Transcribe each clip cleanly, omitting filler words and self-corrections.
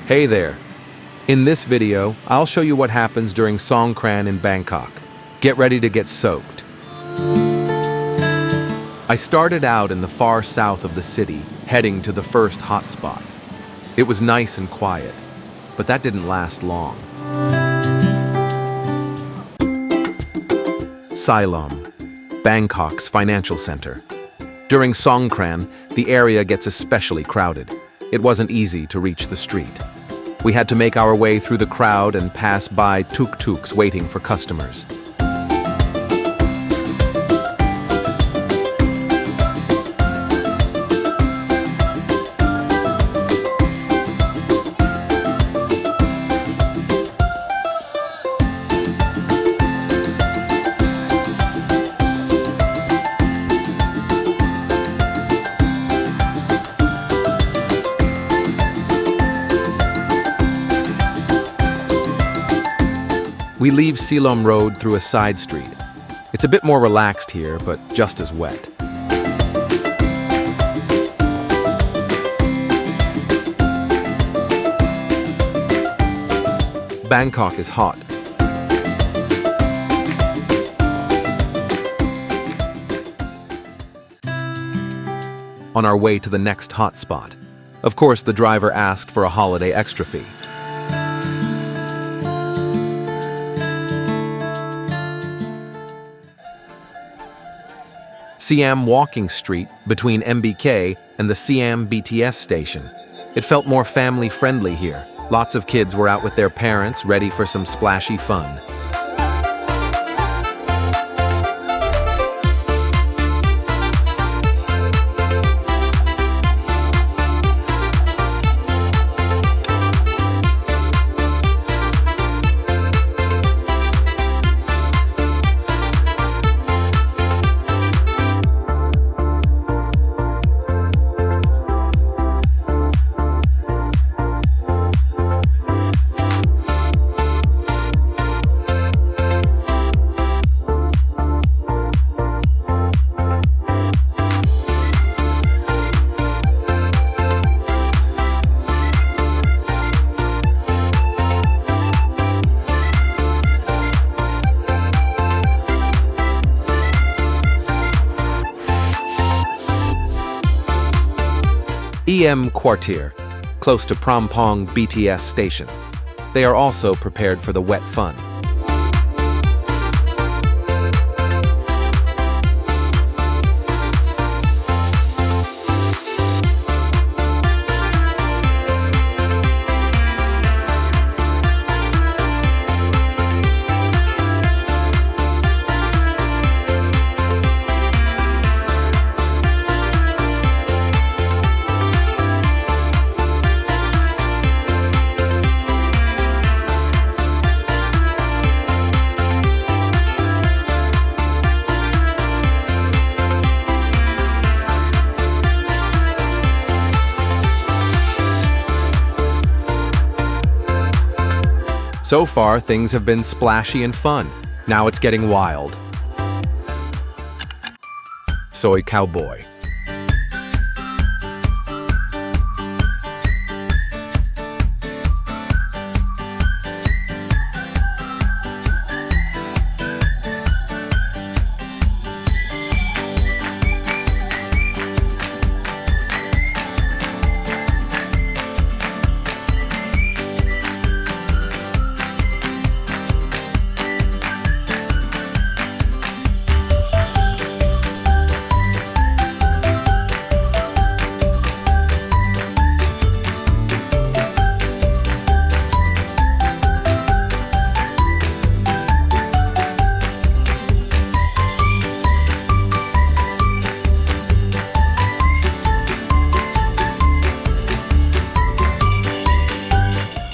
Hey there. In this video, I'll show you what happens during Songkran in Bangkok. Get ready to get soaked. I started out in the far south of the city, heading to the first hotspot. It was nice and quiet, but that didn't last long. Silom, Bangkok's financial center. During Songkran, the area gets especially crowded. It wasn't easy to reach the street. We had to make our way through the crowd and pass by tuk-tuks waiting for customers. We leave Silom Road through a side street. It's a bit more relaxed here, but just as wet. Bangkok is hot. On our way to the next hotspot. Of course, the driver asked for a holiday extra fee. Siam Walking Street between MBK and the Siam BTS station. It felt more family-friendly here. Lots of kids were out with their parents, ready for some splashy fun. EM Quartier, close to Prampong BTS station. They are also prepared for the wet fun. So far, things have been splashy and fun. Now it's getting wild. Soi Cowboy.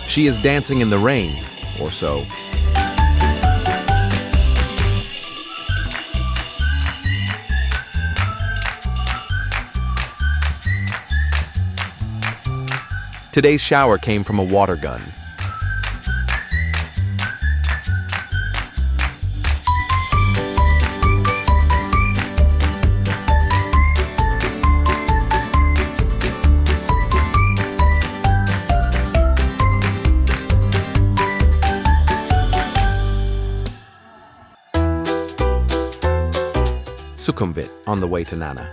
She is dancing in the rain, or so. Today's shower came from a water gun. Sukhumvit on the way to Nana.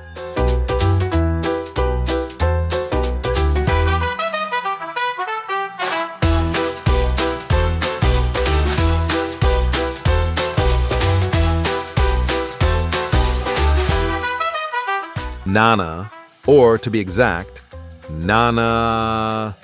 Nana, or to be exact, Nana.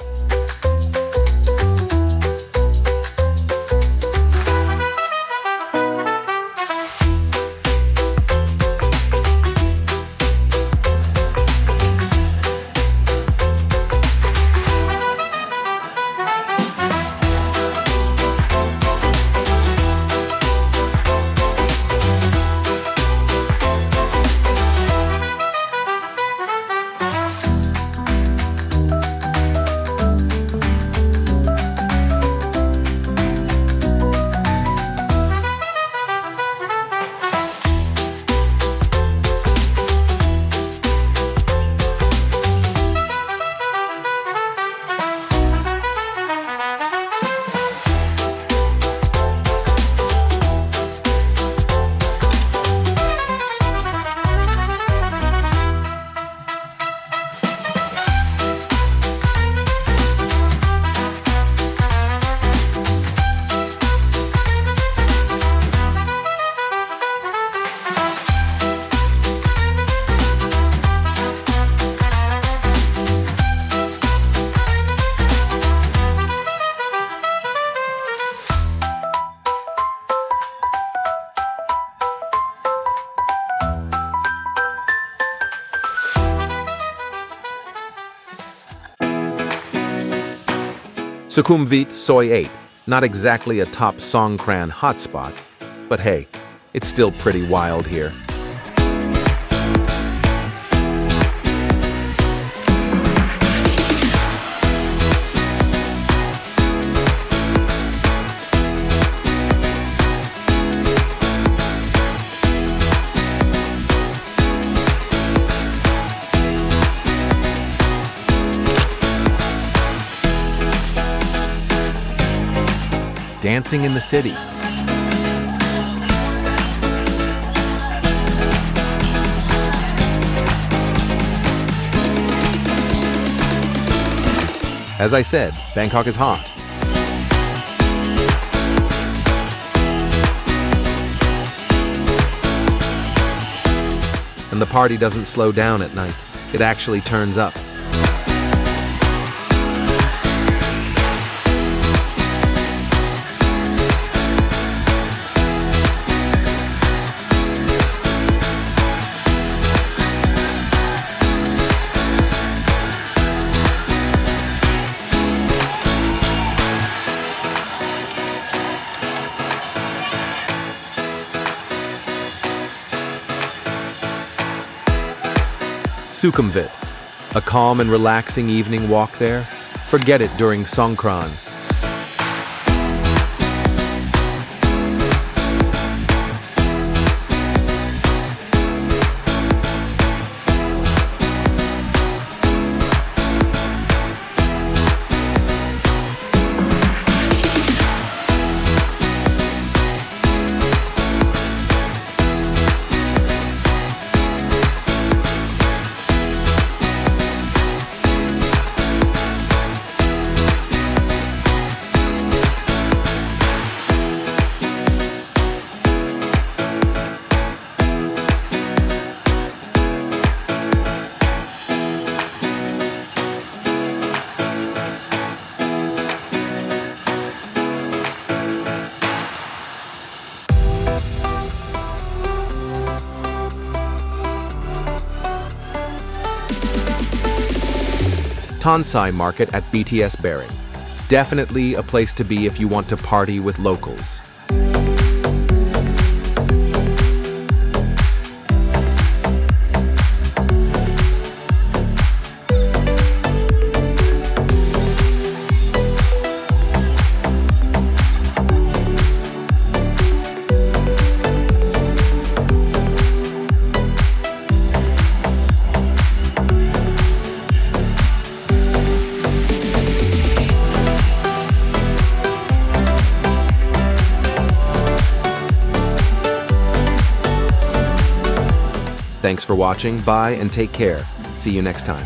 Sukhumvit Soi 8, not exactly a top Songkran hotspot, but hey, it's still pretty wild here. Dancing in the city. As I said, Bangkok is hot. And the party doesn't slow down at night. It actually turns up. Sukhumvit, a calm and relaxing evening walk there? Forget it during Songkran. Tonsai Market at BTS Bearing. Definitely a place to be if you want to party with locals. Thanks for watching, bye, and take care. See you next time.